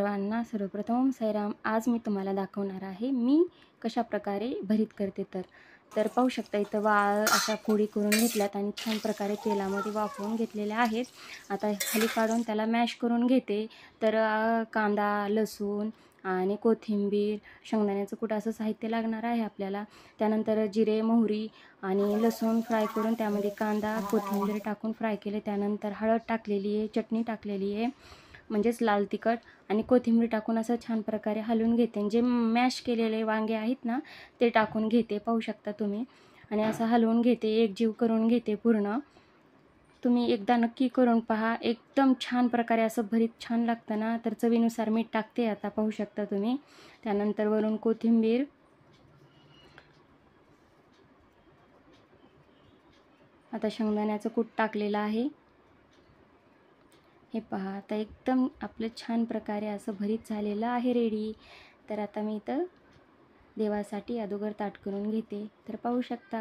सर्वांना सर्वप्रथम ओम साईराम. आज मी तुम्हाला दाखवणार आहे मी कशाप्रकारे भरीत करते. तर पाहू शकता इथं अशा फोडी करून घेतल्यात आणि छान प्रकारे तेलामध्ये वाफवून घेतलेल्या आहेत. आता खाली काढून त्याला मॅश करून घेते. तर कांदा, लसूण आणि कोथिंबीर, शेंगदाण्याचं कूट असं साहित्य लागणार आहे आपल्याला. त्यानंतर जिरे, मोहरी आणि लसूण फ्राय करून त्यामध्ये कांदा, कोथिंबीर टाकून फ्राय केले. त्यानंतर हळद टाकलेली आहे, चटणी टाकलेली आहे, म्हणजेच लाल तिखट आणि कोथिंबीर टाकून असं छान प्रकारे हलवून घेते. जे मॅश केलेले वांगे आहेत ना ते टाकून घेते, पाहू शकता तुम्ही. आणि असं हलवून घेते, एकजीव करून घेते पूर्ण. तुम्ही एकदा नक्की करून पहा, एकदम छान प्रकारे असं भरीत छान लागतं ना. तर चवीनुसार मीठ टाकते आता, पाहू शकता तुम्ही. त्यानंतर वरून कोथिंबीर, आता शेंगदाण्याचं कूट टाकलेलं आहे. हे पहा, आता एकदम आपलं छान प्रकारे असं भरीत झालेलं आहे रेडी. तर आता मी इथं देवासाठी अगोदर ताट करून घेते, तर पाहू शकता.